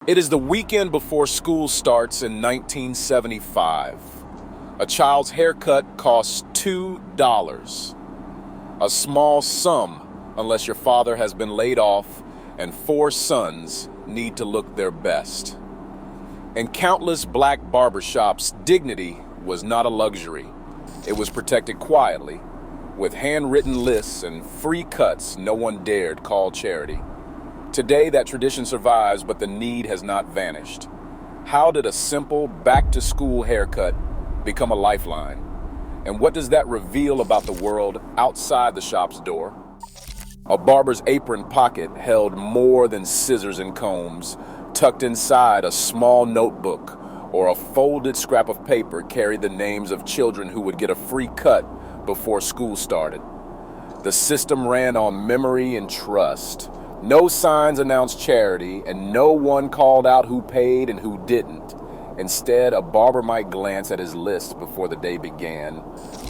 It is the weekend before school starts in 1975. A child's haircut costs $2. A small sum unless your father has been laid off and 4 sons need to look their best. In countless black barbershops, dignity was not a luxury. It was protected quietly, with handwritten lists and free cuts no one dared call charity. Today, that tradition survives, but the need has not vanished. How did a simple back-to-school haircut become a lifeline? And what does that reveal about the world outside the shop's door? A barber's apron pocket held more than scissors and combs. Tucked inside a small notebook or a folded scrap of paper carried the names of children who would get a free cut before school started. The system ran on memory and trust. No signs announced charity, and no one called out who paid and who didn't. Instead, a barber might glance at his list before the day began,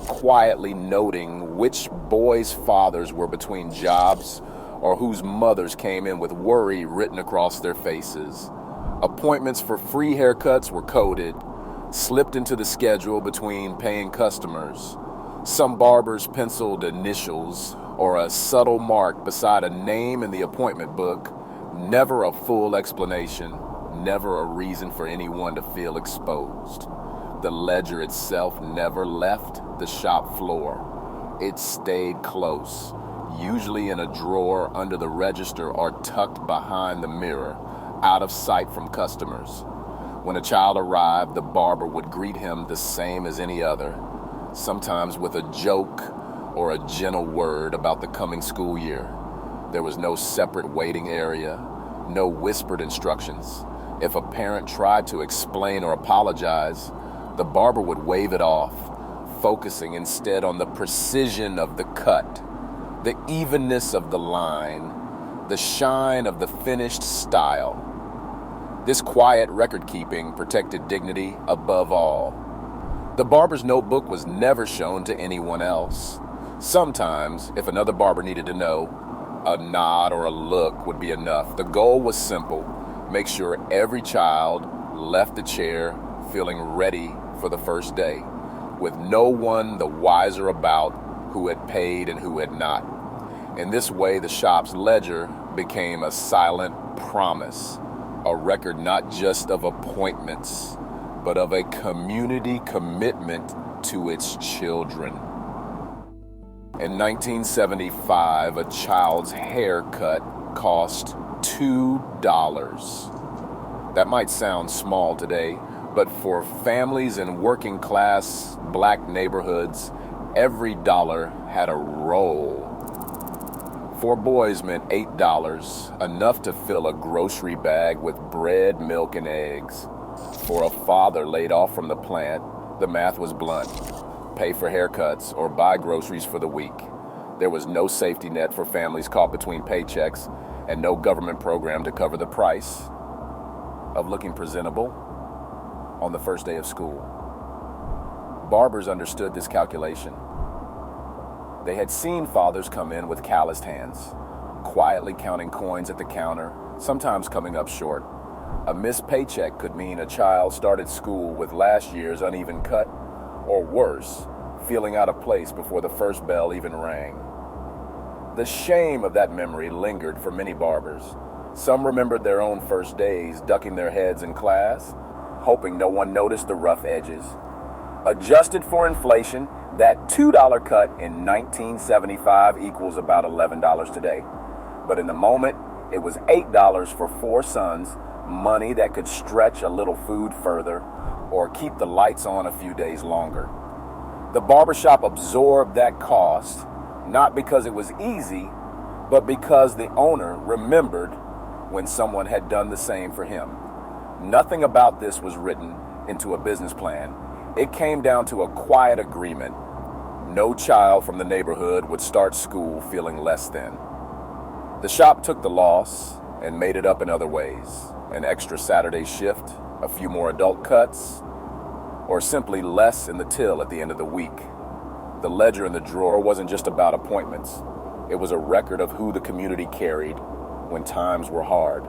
quietly noting which boys' fathers were between jobs or whose mothers came in with worry written across their faces. Appointments for free haircuts were coded, slipped into the schedule between paying customers. Some barbers penciled initials or a subtle mark beside a name in the appointment book. Never a full explanation, never a reason for anyone to feel exposed. The ledger itself never left the shop floor. It stayed close, usually in a drawer under the register or tucked behind the mirror, out of sight from customers. When a child arrived, the barber would greet him the same as any other, sometimes with a joke or a gentle word about the coming school year. There was no separate waiting area, no whispered instructions. If a parent tried to explain or apologize, the barber would wave it off, focusing instead on the precision of the cut, the evenness of the line, the shine of the finished style. This quiet record-keeping protected dignity above all. The barber's notebook was never shown to anyone else. Sometimes, if another barber needed to know, a nod or a look would be enough. The goal was simple: make sure every child left the chair feeling ready for the first day, with no one the wiser about who had paid and who had not. In this way, the shop's ledger became a silent promise, a record not just of appointments, but of a community commitment to its children. In 1975, a child's haircut cost $2. That might sound small today, but for families in working class black neighborhoods, every dollar had a role. 4 boys meant $8, enough to fill a grocery bag with bread, milk, and eggs. For a father laid off from the plant, the math was blunt: pay for haircuts or buy groceries for the week. There was no safety net for families caught between paychecks, and no government program to cover the price of looking presentable on the first day of school. Barbers understood this calculation. They had seen fathers come in with calloused hands, quietly counting coins at the counter, sometimes coming up short. A missed paycheck could mean a child started school with last year's uneven cut, or worse, feeling out of place before the first bell even rang. The shame of that memory lingered for many barbers. Some remembered their own first days, ducking their heads in class, hoping no one noticed the rough edges. Adjusted for inflation, that $2 cut in 1975 equals about $11 today. But in the moment, it was $8 for 4 sons, money that could stretch a little food further or keep the lights on a few days longer. The barbershop absorbed that cost, not because it was easy, but because the owner remembered when someone had done the same for him. Nothing about this was written into a business plan. It came down to a quiet agreement. No child from the neighborhood would start school feeling less than. The shop took the loss and made it up in other ways: an extra Saturday shift, a few more adult cuts, or simply less in the till at the end of the week. The ledger in the drawer wasn't just about appointments. It was a record of who the community carried when times were hard.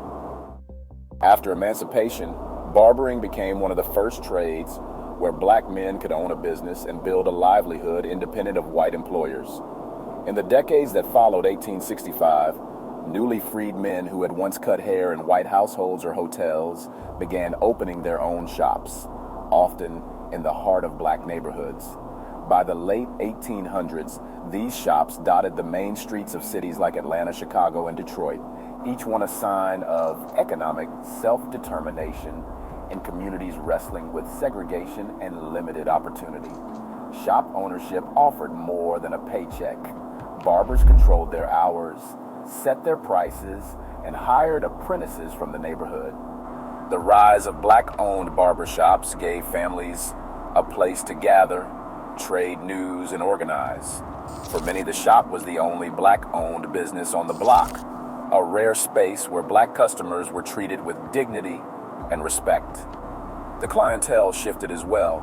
After emancipation, barbering became one of the first trades where black men could own a business and build a livelihood independent of white employers. In the decades that followed 1865, newly freed men who had once cut hair in white households or hotels began opening their own shops, often in the heart of black neighborhoods. By the late 1800s, these shops dotted the main streets of cities like Atlanta, Chicago, and Detroit, each one a sign of economic self-determination in communities wrestling with segregation and limited opportunity. Shop ownership offered more than a paycheck. Barbers controlled their hours, set their prices, and hired apprentices from the neighborhood. The rise of black-owned barbershops gave families a place to gather, trade news, and organize. For many, the shop was the only black-owned business on the block, a rare space where black customers were treated with dignity and respect. The clientele shifted as well.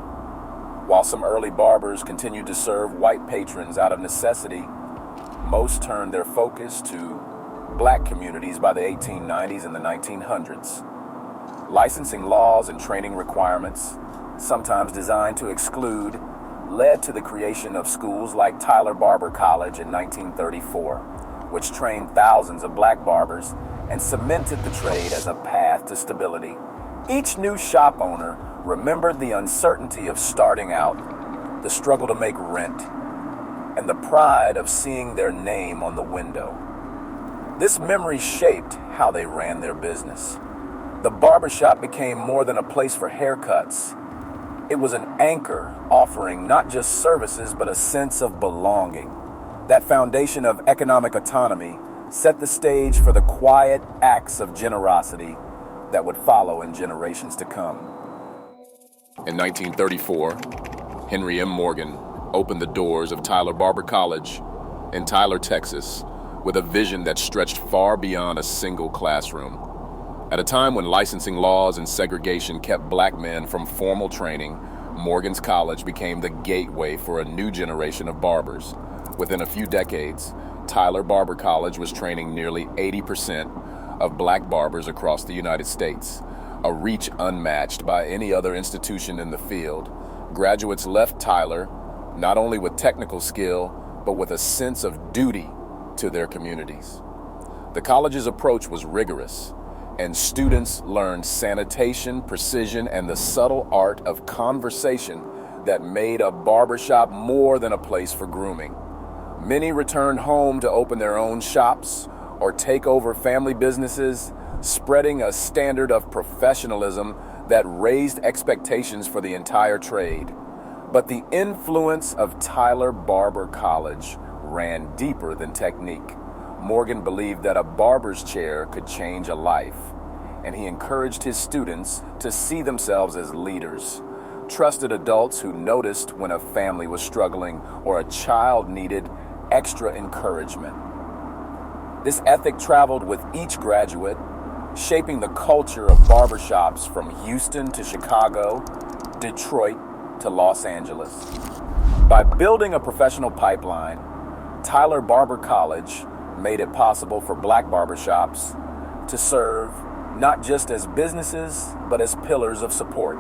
While some early barbers continued to serve white patrons out of necessity, most turned their focus to black communities by the 1890s and the 1900s. Licensing laws and training requirements, sometimes designed to exclude, led to the creation of schools like Tyler Barber College in 1934, which trained thousands of black barbers and cemented the trade as a path to stability. Each new shop owner remembered the uncertainty of starting out, the struggle to make rent, and the pride of seeing their name on the window. This memory shaped how they ran their business. The barbershop became more than a place for haircuts. It was an anchor offering not just services, but a sense of belonging. That foundation of economic autonomy set the stage for the quiet acts of generosity that would follow in generations to come. In 1934, Henry M. Morgan opened the doors of Tyler Barber College in Tyler, Texas, with a vision that stretched far beyond a single classroom. At a time when licensing laws and segregation kept black men from formal training, Morgan's college became the gateway for a new generation of barbers. Within a few decades, Tyler Barber College was training nearly 80% of black barbers across the United States, a reach unmatched by any other institution in the field. Graduates left Tyler not only with technical skill, but with a sense of duty to their communities. The college's approach was rigorous, and students learned sanitation, precision, and the subtle art of conversation that made a barbershop more than a place for grooming. Many returned home to open their own shops or take over family businesses, spreading a standard of professionalism that raised expectations for the entire trade. But the influence of Tyler Barber College ran deeper than technique. Morgan believed that a barber's chair could change a life, and he encouraged his students to see themselves as leaders, trusted adults who noticed when a family was struggling or a child needed extra encouragement. This ethic traveled with each graduate, shaping the culture of barbershops from Houston to Chicago, Detroit to Los Angeles. By building a professional pipeline, Tyler Barber College made it possible for black barbershops to serve not just as businesses, but as pillars of support.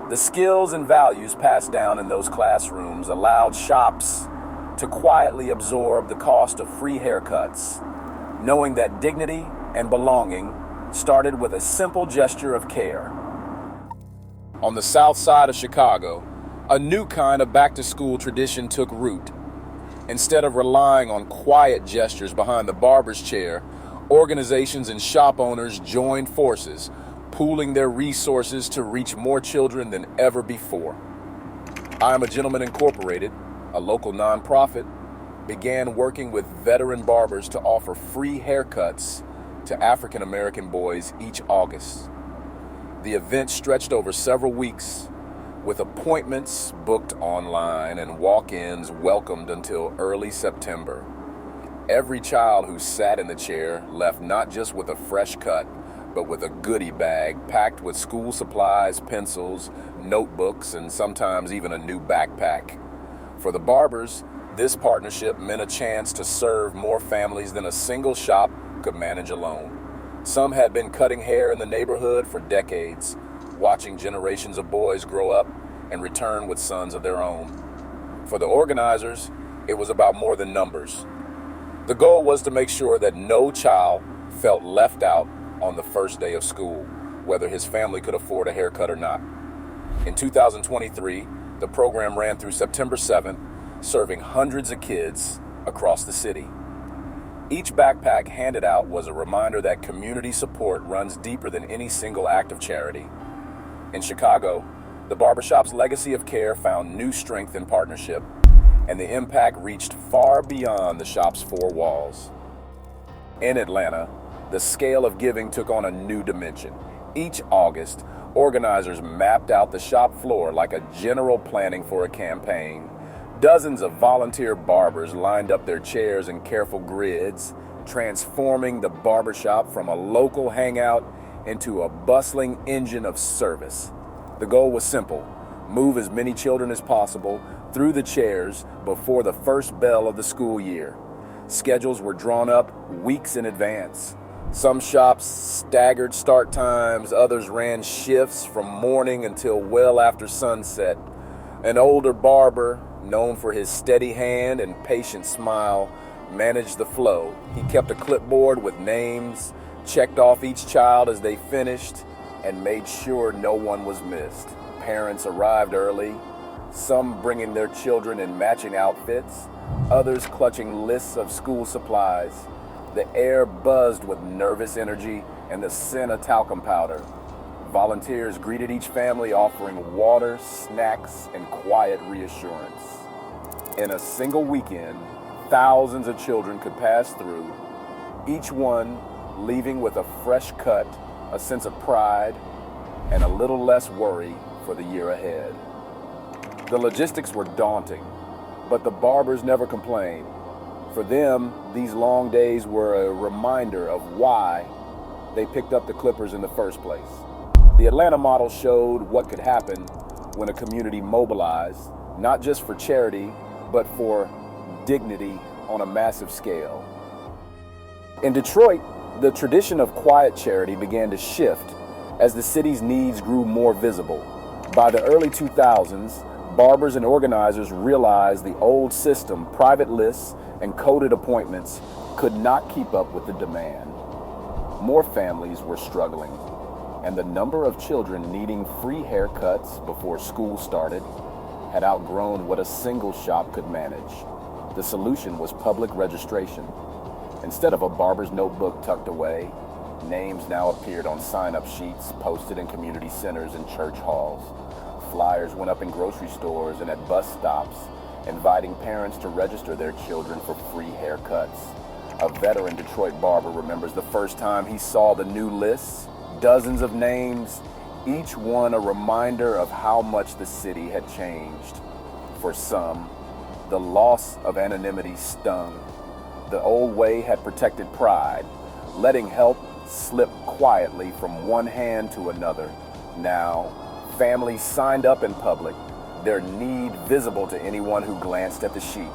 The skills and values passed down in those classrooms allowed shops to quietly absorb the cost of free haircuts, knowing that dignity and belonging started with a simple gesture of care. On the south side of Chicago, a new kind of back-to-school tradition took root. Instead of relying on quiet gestures behind the barber's chair, organizations and shop owners joined forces, pooling their resources to reach more children than ever before. I Am a Gentleman Incorporated, a local nonprofit, began working with veteran barbers to offer free haircuts to African American boys each August. The event stretched over several weeks, with appointments booked online and walk-ins welcomed until early September. Every child who sat in the chair left not just with a fresh cut, but with a goodie bag packed with school supplies, pencils, notebooks, and sometimes even a new backpack. For the barbers, this partnership meant a chance to serve more families than a single shop could manage alone. Some had been cutting hair in the neighborhood for decades, watching generations of boys grow up and return with sons of their own. For the organizers, it was about more than numbers. The goal was to make sure that no child felt left out on the first day of school, whether his family could afford a haircut or not. In 2023, the program ran through September 7th, serving hundreds of kids across the city. Each backpack handed out was a reminder that community support runs deeper than any single act of charity. In Chicago, the barbershop's legacy of care found new strength in partnership, and the impact reached far beyond the shop's four walls. In Atlanta, the scale of giving took on a new dimension. Each August, organizers mapped out the shop floor like a general planning for a campaign. Dozens of volunteer barbers lined up their chairs in careful grids, transforming the barbershop from a local hangout into a bustling engine of service. The goal was simple: move as many children as possible through the chairs before the first bell of the school year. Schedules were drawn up weeks in advance. Some shops staggered start times, others ran shifts from morning until well after sunset. An older barber, known for his steady hand and patient smile, managed the flow. He kept a clipboard with names, checked off each child as they finished, and made sure no one was missed. Parents arrived early, some bringing their children in matching outfits, others clutching lists of school supplies. The air buzzed with nervous energy and the scent of talcum powder. Volunteers greeted each family, offering water, snacks, and quiet reassurance. In a single weekend, thousands of children could pass through, each one leaving with a fresh cut, a sense of pride, and a little less worry for the year ahead. The logistics were daunting, but the barbers never complained. For them, these long days were a reminder of why they picked up the clippers in the first place. The Atlanta model showed what could happen when a community mobilized, not just for charity, but for dignity on a massive scale. In Detroit, the tradition of quiet charity began to shift as the city's needs grew more visible. By the early 2000s, barbers and organizers realized the old system, private lists and coded appointments, could not keep up with the demand. More families were struggling, and the number of children needing free haircuts before school started had outgrown what a single shop could manage. The solution was public registration. Instead of a barber's notebook tucked away, names now appeared on sign-up sheets posted in community centers and church halls. Flyers went up in grocery stores and at bus stops, inviting parents to register their children for free haircuts. A veteran Detroit barber remembers the first time he saw the new lists, dozens of names, each one a reminder of how much the city had changed. For some, the loss of anonymity stung. The old way had protected pride, letting help slip quietly from one hand to another. Now, families signed up in public, their need visible to anyone who glanced at the sheet.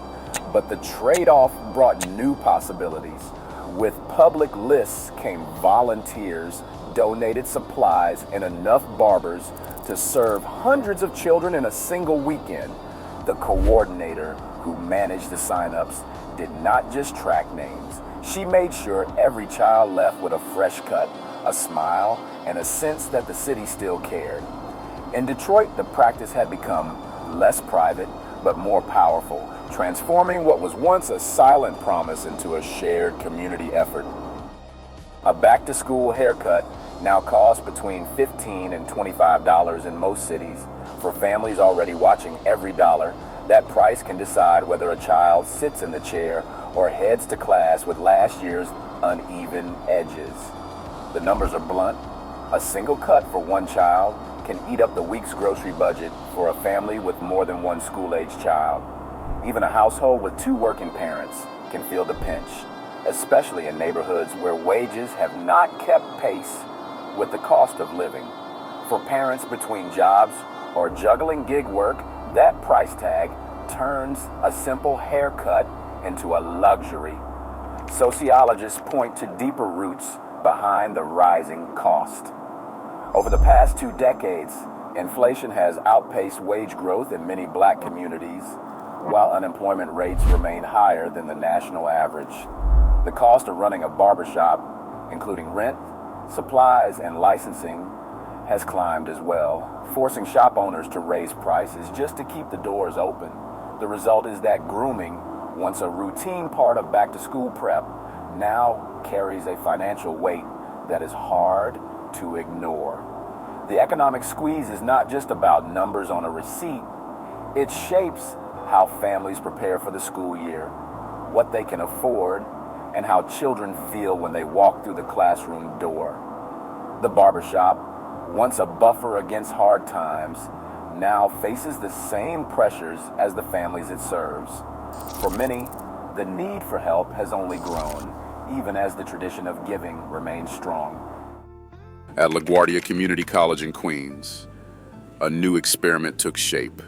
But the trade-off brought new possibilities. With public lists came volunteers, donated supplies, and enough barbers to serve hundreds of children in a single weekend. The coordinator who managed the sign-ups did not just track names. She made sure every child left with a fresh cut, a smile, and a sense that the city still cared. In Detroit, the practice had become less private, but more powerful, transforming what was once a silent promise into a shared community effort. A back-to-school haircut now costs between $15 and $25 in most cities. For families already watching every dollar, that price can decide whether a child sits in the chair or heads to class with last year's uneven edges. The numbers are blunt. A single cut for one child can eat up the week's grocery budget for a family with more than one school-age child. Even a household with two working parents can feel the pinch, especially in neighborhoods where wages have not kept pace with the cost of living. For parents between jobs or juggling gig work, that price tag turns a simple haircut into a luxury. Sociologists point to deeper roots behind the rising cost. Over the past 2 decades, inflation has outpaced wage growth in many black communities, while unemployment rates remain higher than the national average. The cost of running a barbershop, including rent, supplies, and licensing, has climbed as well, forcing shop owners to raise prices just to keep the doors open. The result is that grooming, once a routine part of back-to-school prep, now carries a financial weight that is hard to ignore. The economic squeeze is not just about numbers on a receipt. It shapes how families prepare for the school year, what they can afford, and how children feel when they walk through the classroom door. The barbershop, once a buffer against hard times, now faces the same pressures as the families it serves. For many, the need for help has only grown, even as the tradition of giving remains strong. At LaGuardia Community College in Queens, a new experiment took shape.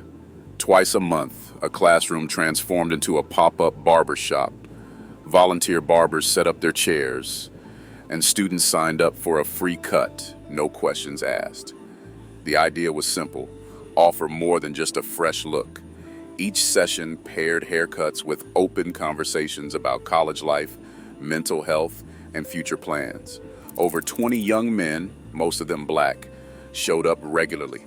Twice a month, a classroom transformed into a pop-up barber shop. Volunteer barbers set up their chairs, and students signed up for a free cut, no questions asked. The idea was simple: offer more than just a fresh look. Each session paired haircuts with open conversations about college life, mental health, and future plans. Over 20 young men, most of them black, showed up regularly.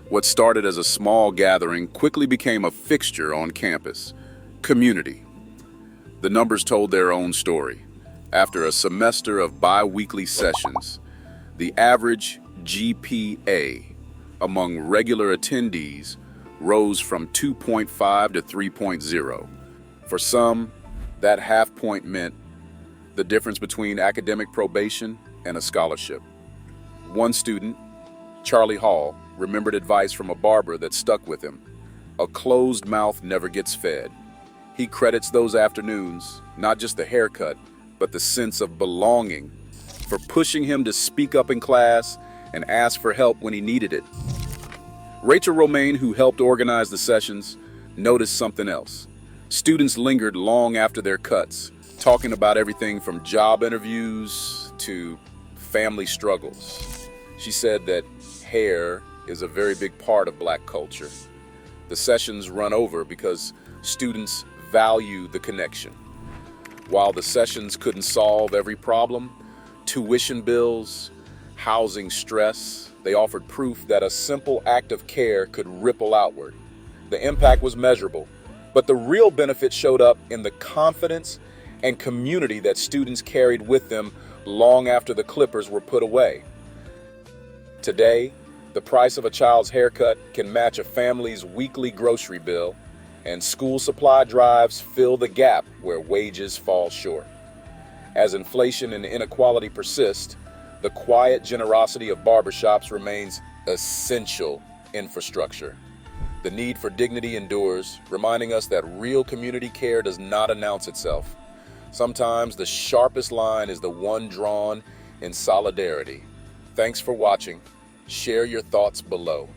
What started as a small gathering quickly became a fixture on campus. Community. The numbers told their own story. After a semester of bi-weekly sessions, the average GPA among regular attendees rose from 2.5 to 3.0. For some, that half point meant the difference between academic probation and a scholarship. One student, Charlie Hall, remembered advice from a barber that stuck with him: a closed mouth never gets fed. He credits those afternoons, not just the haircut, but the sense of belonging, for pushing him to speak up in class and ask for help when he needed it. Rachel Romaine, who helped organize the sessions, noticed something else. Students lingered long after their cuts, talking about everything from job interviews to family struggles. She said that hair is a very big part of black culture. The sessions run over because students value the connection. While the sessions couldn't solve every problem, tuition bills, housing stress, they offered proof that a simple act of care could ripple outward. The impact was measurable, but the real benefit showed up in the confidence and community that students carried with them long after the clippers were put away. Today, the price of a child's haircut can match a family's weekly grocery bill, and school supply drives fill the gap where wages fall short. As inflation and inequality persist, the quiet generosity of barbershops remains essential infrastructure. The need for dignity endures, reminding us that real community care does not announce itself. Sometimes the sharpest line is the one drawn in solidarity. Thanks for watching. Share your thoughts below.